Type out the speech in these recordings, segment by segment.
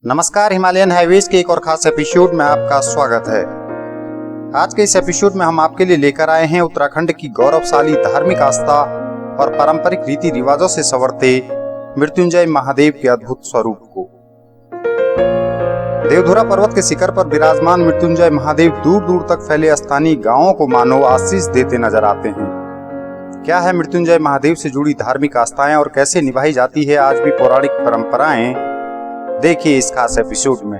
नमस्कार, Himalayan highways के एक और खास एपिसोड में आपका स्वागत है। आज के इस एपिसोड में हम आपके लिए लेकर आए हैं उत्तराखंड की गौरवशाली धार्मिक आस्था और पारंपरिक रीति रिवाजों से संवरते मृत्युंजय महादेव के अद्भुत स्वरूप को। देवधुरा पर्वत के शिखर पर विराजमान मृत्युंजय महादेव दूर दूर तक फैले स्थानीय गांवों को मानो आशीष देते नजर आते हैं। क्या है मृत्युंजय महादेव से जुड़ी धार्मिक आस्थाएं और कैसे निभाई जाती है आज भी पौराणिक परंपराएं, देखिए इस खास एपिसोड में।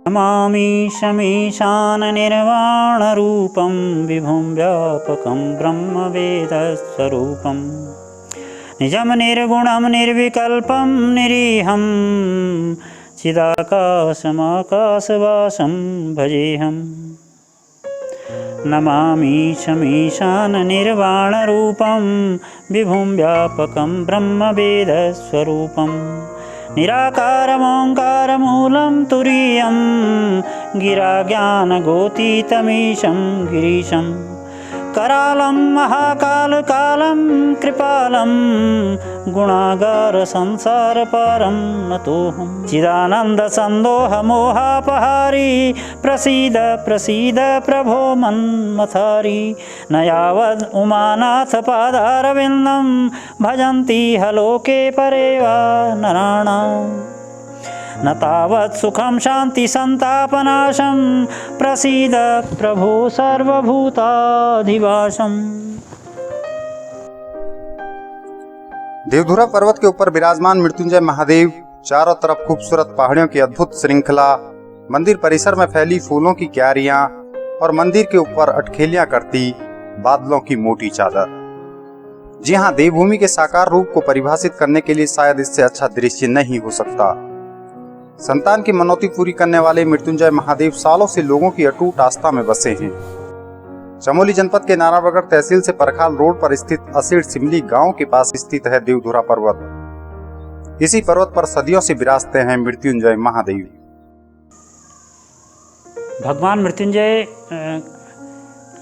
नमामि शमीशान निर्वाण रूपम विभुं व्यापकं ब्रह्म वेद स्वरूपम निजम निर्गुणम निर्विकल्पम निरीहम चिदाकाशमाकाशवासं भजेहम। नमामि शमीशान निर्वाण रूपम विभुं व्यापकं ब्रह्म वेद स्वरूपम निराकारमोङ्कारमूलं तुरीयं गिरा ज्ञानगोतीतमीशं गिरीशं करालं महाकालकालं कृपालं गुणागार संसारपारं नतोऽहं। चिदानन्दसन्दोहमोहापहारी प्रसीद प्रसीद प्रभो मन्मथारी न यावद् उमानाथ पादारविन्दं भजन्ति हलोके परे वा नराणाम् न तावत् सुखं शांति संतापनाशं प्रसीद प्रभो सर्वभूताधिवासम्। देवधुरा पर्वत के ऊपर विराजमान मृत्युंजय महादेव चारों तरफ खूबसूरत पहाड़ियों की अद्भुत श्रृंखला, मंदिर परिसर में फैली फूलों की क्यारियां और मंदिर के ऊपर अटखेलियां करती बादलों की मोटी चादर। जी हाँ, देवभूमि के साकार रूप को परिभाषित करने के लिए शायद इससे अच्छा दृश्य नहीं हो सकता। संतान की मनौती पूरी करने वाले मृत्युंजय महादेव सालों से लोगों की अटूट आस्था में बसे हैं। चमोली जनपद के नारायणगढ़ तहसील से परखाल रोड पर स्थित असीड़ सिमली गांव के पास स्थित है देवधुरा पर्वत। इसी पर्वत पर सदियों से विराजते हैं मृत्युंजय महादेव। भगवान मृत्युंजय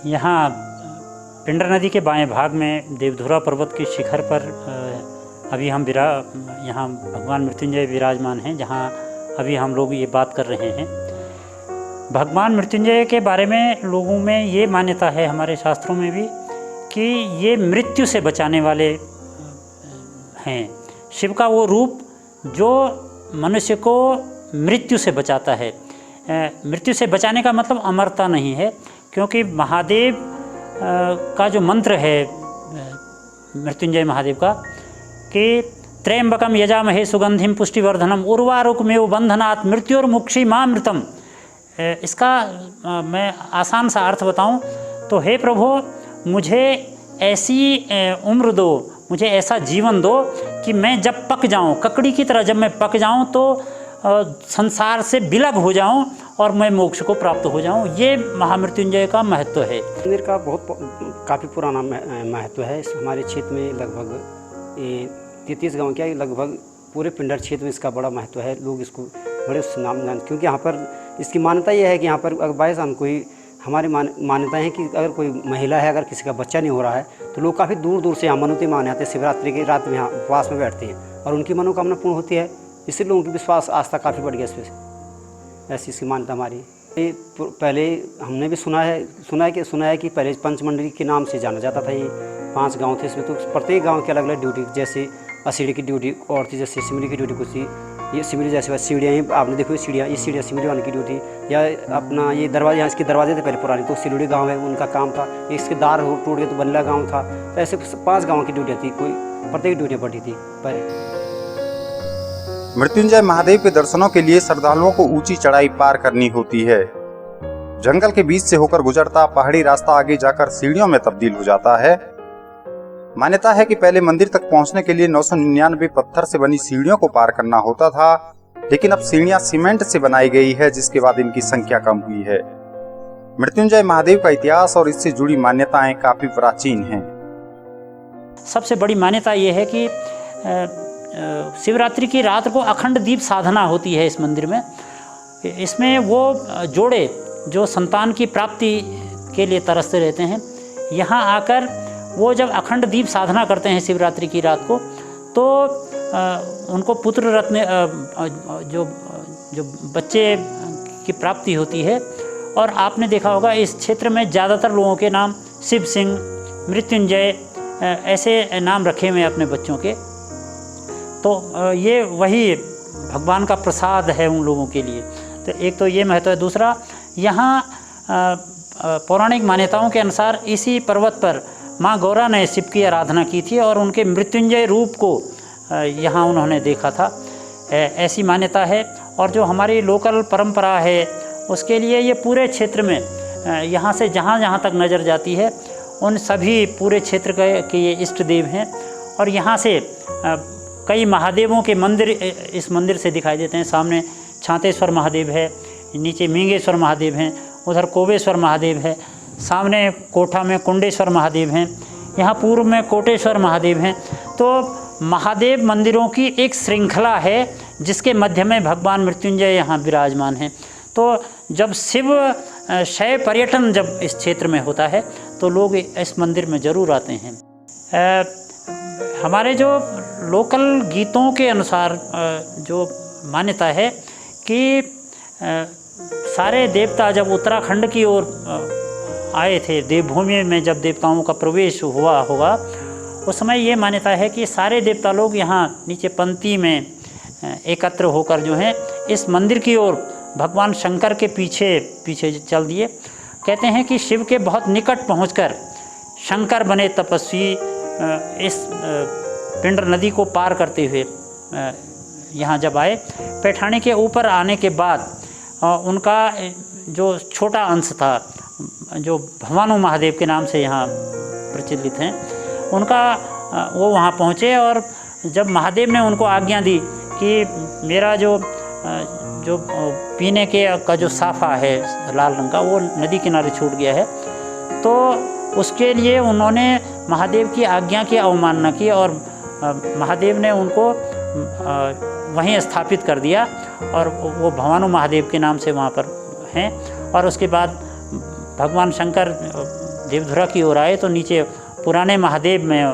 यहाँ पिंडर नदी के बाएं भाग में देवधुरा पर्वत के शिखर पर अभी हम यहाँ भगवान मृत्युंजय विराजमान हैं, जहाँ अभी हम लोग ये बात कर रहे हैं। भगवान मृत्युंजय के बारे में लोगों में ये मान्यता है, हमारे शास्त्रों में भी, कि ये मृत्यु से बचाने वाले हैं। शिव का वो रूप जो मनुष्य को मृत्यु से बचाता है। मृत्यु से बचाने का मतलब अमरता नहीं है, क्योंकि महादेव का जो मंत्र है मृत्युंजय महादेव का कि त्र्यंबकम यजामहे सुगंधिम पुष्टिवर्धनम उर्वारुकमेव बंधनात् मृत्युर्मुक्षीमामृतम। इसका मैं आसान सा अर्थ बताऊं तो, हे प्रभु मुझे ऐसी उम्र दो, मुझे ऐसा जीवन दो कि मैं जब पक जाऊं, ककड़ी की तरह जब मैं पक जाऊं तो संसार से विलग हो जाऊं और मैं मोक्ष को प्राप्त हो जाऊं। ये महामृत्युंजय का महत्व है। मंदिर का काफ़ी पुराना महत्व है। हमारे क्षेत्र में लगभग 33 गाँव क्या, लगभग पूरे पिंडर क्षेत्र में इसका बड़ा महत्व है। लोग इसको बड़े नाम जानते, क्योंकि यहाँ पर इसकी मान्यता यह है कि यहाँ पर अगर बाय चांस कोई, हमारी मान्यताएं हैं कि अगर कोई महिला है, अगर किसी का बच्चा नहीं हो रहा है तो लोग काफ़ी दूर दूर से यहाँ मनौती माने आते हैं। शिवरात्रि की रात में यहाँ उपवास में बैठते हैं और उनकी मनोकामना पूर्ण होती है। इससे लोगों की विश्वास आस्था काफ़ी बढ़ गया इस पर। ऐसी इसकी मान्यता हमारी। पहले हमने भी सुना है कि पहले पंचमंडली के नाम से जाना जाता था। ये 5 गाँव थे इसमें, तो प्रत्येक गाँव की अलग अलग ड्यूटी, जैसे असीढ़ी की ड्यूटी और थी, जैसे सिमली की ड्यूटी कुछ थी। ये सिमली जैसे सीढ़ियाँ ही आपने देखो, सीढ़ियाँ, ये सीढ़ियाँ सिमली वाले की ड्यूटी, या अपना ये दरवाजे, यहाँ इसके दरवाजे थे पहले पुराने, तो सिलुड़ी गांव है उनका काम था। इसके दार टूट गए तो बल्ला गांव था। तो ऐसे 5 गाँव की ड्यूटियाँ थी, कोई प्रत्येक ड्यूटियाँ बढ़ी थी पहले। मृत्युंजय महादेव के दर्शनों के लिए श्रद्धालुओं को ऊंची चढ़ाई पार करनी होती है। जंगल के बीच से होकर गुजरता पहाड़ी रास्ता आगे जाकर सीढ़ियों में तब्दील हो जाता है। मान्यता है कि पहले मंदिर तक पहुंचने के लिए 999 पत्थर से बनी सीढ़ियों को पार करना होता था, लेकिन अब सीढ़ियां सीमेंट से बनाई गई है, जिसके बाद इनकी संख्या कम हुई है। मृत्युंजय महादेव का इतिहास और इससे जुड़ी मान्यताएं काफी प्राचीन हैं। सबसे बड़ी मान्यता ये है कि शिवरात्रि की रात को अखंड दीप साधना होती है इस मंदिर में। इसमें वो जोड़े जो संतान की प्राप्ति के लिए तरसते रहते हैं, यहाँ आकर वो जब अखंड दीप साधना करते हैं शिवरात्रि की रात को, तो उनको पुत्र रत्न जो जो बच्चे की प्राप्ति होती है। और आपने देखा होगा इस क्षेत्र में ज़्यादातर लोगों के नाम शिव सिंह, मृत्युंजय ऐसे नाम रखे हुए हैं अपने बच्चों के। तो ये वही भगवान का प्रसाद है उन लोगों के लिए। तो एक तो ये महत्व है। दूसरा, यहाँ पौराणिक मान्यताओं के अनुसार इसी पर्वत पर माँ गौरा ने शिव की आराधना की थी और उनके मृत्युंजय रूप को यहाँ उन्होंने देखा था, ऐसी मान्यता है। और जो हमारी लोकल परंपरा है उसके लिए ये पूरे क्षेत्र में यहाँ से जहाँ जहाँ तक नज़र जाती है उन सभी पूरे क्षेत्र के ये इष्ट देव हैं। और यहाँ से कई महादेवों के मंदिर इस मंदिर से दिखाई देते हैं। सामने छातेश्वर महादेव है, नीचे मिंगेश्वर महादेव हैं, उधर कोबेश्वर महादेव है, सामने कोठा में कुंडेश्वर महादेव हैं, यहाँ पूर्व में कोटेश्वर महादेव हैं। तो महादेव मंदिरों की एक श्रृंखला है जिसके मध्य में भगवान मृत्युंजय यहाँ विराजमान हैं। तो जब शिव शैव पर्यटन जब इस क्षेत्र में होता है तो लोग इस मंदिर में ज़रूर आते हैं। हमारे जो लोकल गीतों के अनुसार जो मान्यता है कि सारे देवता जब उत्तराखंड की ओर आए थे, देवभूमि में जब देवताओं का प्रवेश हुआ होगा, उस समय ये मान्यता है कि सारे देवता लोग यहाँ नीचे पंक्ति में एकत्र होकर जो हैं इस मंदिर की ओर भगवान शंकर के पीछे पीछे चल दिए। कहते हैं कि शिव के बहुत निकट पहुंचकर शंकर बने तपस्वी इस पिंडर नदी को पार करते हुए यहाँ जब आए, पैठाणी के ऊपर आने के बाद उनका जो छोटा अंश था, जो भवानु महादेव के नाम से यहाँ प्रचलित हैं, उनका वो वहाँ पहुँचे। और जब महादेव ने उनको आज्ञा दी कि मेरा जो पीने के का जो साफ़ा है लाल रंग का, वो नदी किनारे छूट गया है, तो उसके लिए उन्होंने महादेव की आज्ञा की अवमानना की और महादेव ने उनको वहीं स्थापित कर दिया और वो भवानु महादेव के नाम से वहाँ पर हैं। और उसके बाद भगवान शंकर देवधुरा की ओर आए तो नीचे पुराने महादेव में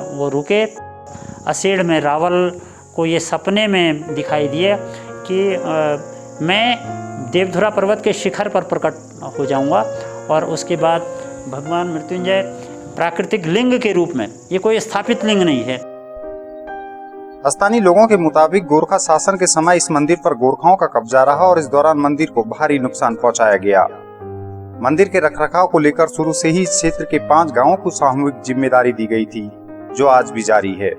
वो रुके। अषेढ़ में रावल को ये सपने में दिखाई दिए कि मैं देवधुरा पर्वत के शिखर पर प्रकट हो जाऊंगा। और उसके बाद भगवान मृत्युंजय प्राकृतिक लिंग के रूप में, ये कोई स्थापित लिंग नहीं है। स्थानीय लोगों के मुताबिक गोरखा शासन के समय इस मंदिर पर गोरखाओं का कब्जा रहा और इस दौरान मंदिर को भारी नुकसान पहुंचाया गया। मंदिर के रखरखाव को लेकर शुरू से ही इस क्षेत्र के 5 गांवों को सामूहिक जिम्मेदारी दी गई थी, जो आज भी जारी है।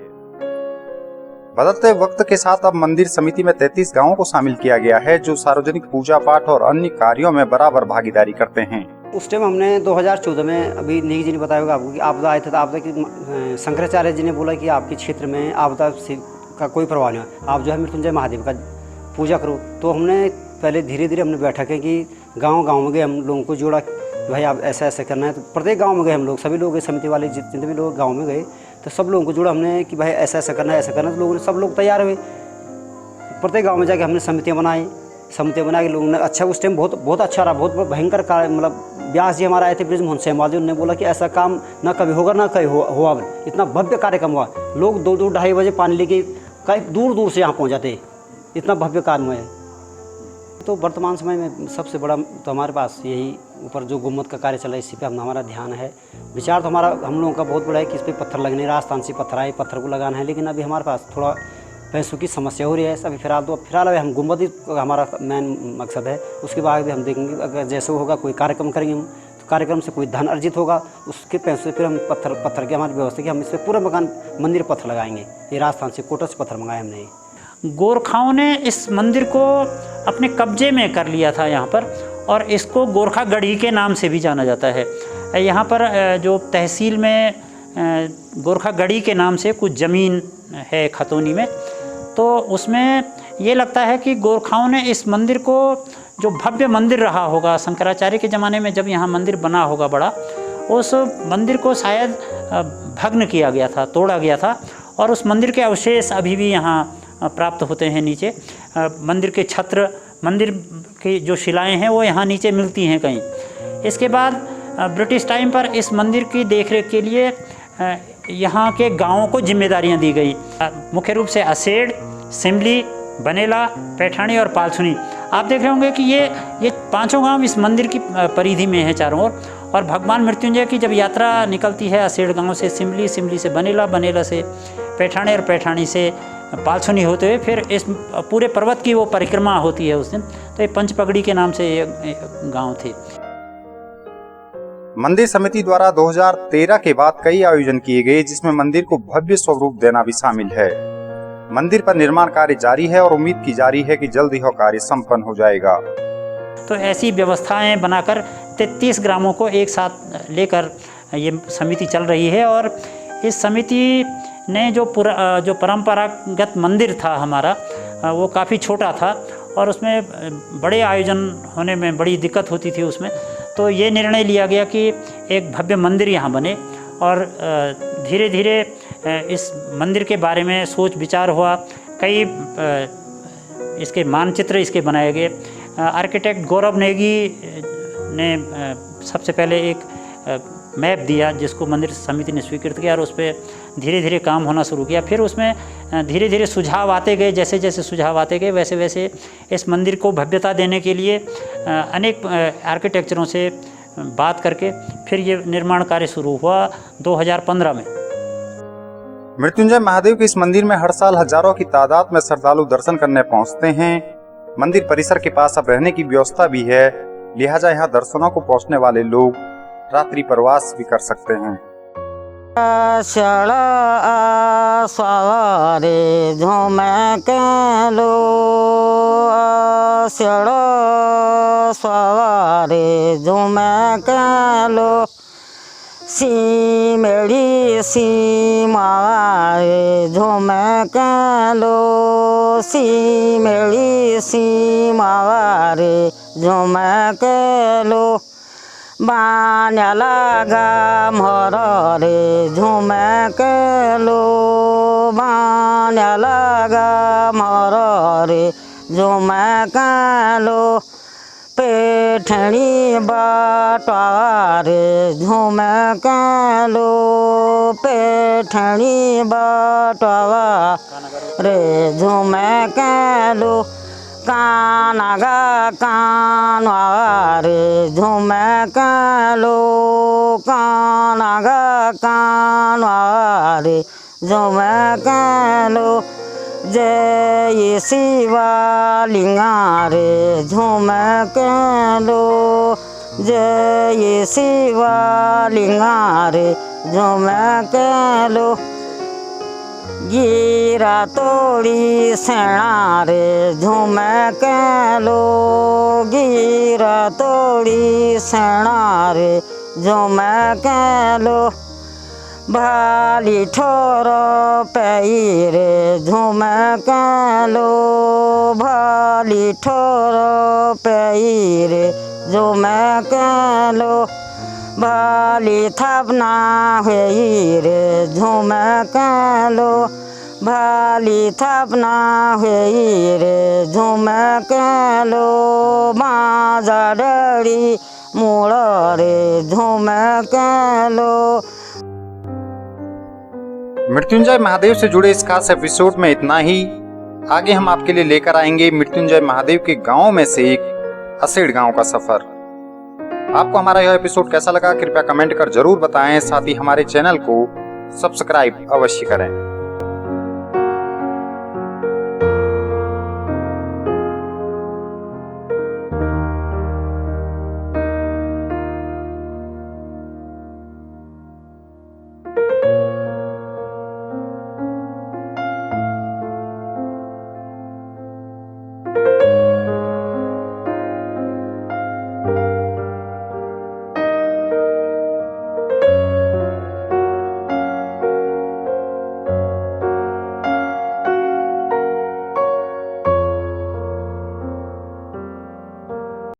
बदलते वक्त के साथ अब मंदिर समिति में 33 गांवों को शामिल किया गया है, जो सार्वजनिक पूजा पाठ और अन्य कार्यों में बराबर भागीदारी करते हैं। उस टाइम हमने 2014 में, अभी नेगी जी ने बताया होगा आपको, कि आपदा आए थे। तो आपदा की शंकराचार्य जी ने बोला कि आपके क्षेत्र में आपदा का कोई प्रभाव नहीं है, आप जो है मृत्युंजय महादेव का पूजा करो। तो हमने पहले धीरे धीरे हमने बैठा है कि गाँव में गए, हम लोगों को जोड़ा, भाई आप ऐसा ऐसा करना है। तो प्रत्येक गाँव में गए हम लोग, सभी लोग समिति वाले जितने भी लोग गाँव में गए, तो सब लोगों को जोड़ा हमने कि भाई ऐसा ऐसा करना है, ऐसा करना है। तो लोगों ने, सब लोग तैयार हुए। प्रत्येक गांव में जाके हमने समितियां बना के लोगों ने, अच्छा उस टाइम बहुत अच्छा रहा, बहुत भयंकर कार्य। मतलब व्यास जी हमारे आए थे, बृजमोहन सेमवाल, उन्होंने बोला कि ऐसा काम ना कभी होगा ना कभी हुआ। इतना भव्य कार्यक्रम हुआ, लोग 2-2-2:30 बजे पानी लेके कई दूर दूर से यहाँ पहुँच जाते, इतना भव्य कार्य हुआ है। तो वर्तमान समय में सबसे बड़ा तो हमारे पास यही ऊपर जो गुम्मत का कार्य चल रहा है, इसी पे हमारा ध्यान है। विचार तो हम लोगों का बहुत बड़ा है कि इस पर पत्थर लगने, राजस्थान से पत्थर आए, पत्थर को लगाना है। लेकिन अभी हमारे पास थोड़ा पैसों की समस्या हो रही है अभी फिलहाल। तो फिलहाल अभी हम गुम्बद ही हमारा मेन मकसद है। उसके बाद भी हम देखेंगे, अगर जैसे होगा कोई कार्यक्रम करेंगे हम, तो कार्यक्रम से कोई धन अर्जित होगा, उसके पैसे फिर हम पत्थर की हमारी व्यवस्था की, हम इस पर पूरा मकान मंदिर पत्थर लगाएंगे। ये राजस्थान से कोटा से पत्थर मंगाए हमने। गोरखाओं ने इस मंदिर को अपने कब्जे में कर लिया था यहाँ पर, और इसको गोरखा गढ़ी के नाम से भी जाना जाता है। यहाँ पर जो तहसील में गोरखा गढ़ी के नाम से कुछ ज़मीन है खतौनी में, तो उसमें ये लगता है कि गोरखाओं ने इस मंदिर को, जो भव्य मंदिर रहा होगा शंकराचार्य के ज़माने में जब यहाँ मंदिर बना होगा बड़ा, उस मंदिर को शायद भग्न किया गया था, तोड़ा गया था। और उस मंदिर के अवशेष अभी भी यहाँ प्राप्त होते हैं नीचे। मंदिर के छत्र, मंदिर की जो शिलाएं हैं वो यहाँ नीचे मिलती हैं कहीं। इसके बाद ब्रिटिश टाइम पर इस मंदिर की देखरेख के लिए यहाँ के गांवों को जिम्मेदारियाँ दी गई। मुख्य रूप से अषेढ़, सिमली, बनेला, पैठाणी और पालसुनी। आप देख रहे होंगे कि ये पांचों गांव इस मंदिर की परिधि में है चारों ओर। और भगवान मृत्युंजय की जब यात्रा निकलती है असेड़ गांव से सिमली, सिमली से बनेला, बनेला से पैठाणी और पैठाणी से पालसुनी होते हुए फिर इस पूरे पर्वत की वो परिक्रमा होती है उस दिन। तो ये पंचपगड़ी के नाम से ये गांव थे। मंदिर समिति द्वारा 2013 के बाद कई आयोजन किए गए, जिसमें मंदिर को भव्य स्वरूप देना भी शामिल है। मंदिर पर निर्माण कार्य जारी है और उम्मीद की जा रही है कि जल्द यह कार्य संपन्न हो जाएगा। तो ऐसी व्यवस्थाएं बनाकर 33 ग्रामों को एक साथ लेकर ये समिति चल रही है। और इस समिति ने जो परंपरागत मंदिर था हमारा, वो काफ़ी छोटा था और उसमें बड़े आयोजन होने में बड़ी दिक्कत होती थी उसमें। तो ये निर्णय लिया गया कि एक भव्य मंदिर यहाँ बने। और धीरे धीरे इस मंदिर के बारे में सोच विचार हुआ। कई इसके मानचित्र इसके बनाए गए। आर्किटेक्ट गौरव नेगी ने सबसे पहले एक मैप दिया, जिसको मंदिर समिति ने स्वीकृत किया और उस पर धीरे धीरे काम होना शुरू किया। फिर उसमें धीरे धीरे सुझाव आते गए। जैसे जैसे सुझाव आते गए वैसे वैसे इस मंदिर को भव्यता देने के लिए अनेक आर्किटेक्चरों से बात करके फिर ये निर्माण कार्य शुरू हुआ 2015 में। मृत्युंजय महादेव के इस मंदिर में हर साल हजारों की तादाद में श्रद्धालु दर्शन करने पहुंचते हैं। मंदिर परिसर के पास अब रहने की व्यवस्था भी है, लिहाजा यहाँ दर्शनों को पहुंचने वाले लोग रात्रि प्रवास भी कर सकते हैं। सवारे झूमे के लो, सवारे झूमे के लो, सी मेरी सी मारे झूमे के लो, सी मेरी सी मारे झूमे के लो, बान्या लगा मोर रे झूमे के लो, बान्या लगा मोर रे झूमे के लो, पैठणी बटवा रे झूमे के लो, पैठणी बटवा रे झूमे के लो, कानगा कानवा रे झूमे के लो, कानगा कानवा रे झूमे के लो, जय शिवलिंगा रे झूमे के लो, जय शिवलिंगा रे झूमे के लो, गिरा तोड़ी सेना रे झूमे के लो, गिरा तोड़ी सेना रे झूमे के लो, भाली ठोर पई रे झूमे के लो, भाली ठोर पई रे झूमे के लो, भाली थापना हुई रे झूमे के लो, भाली थापना हुई रे झूमे के लो, बाजा डड़ी मूड़ रे झूमे के लो। मृत्युंजय महादेव से जुड़े इस खास एपिसोड में इतना ही। आगे हम आपके लिए लेकर आएंगे मृत्युंजय महादेव के गांव में से एक असेड़ गांव का सफर। आपको हमारा यह एपिसोड कैसा लगा कृपया कमेंट कर जरूर बताएं। साथ ही हमारे चैनल को सब्सक्राइब अवश्य करें।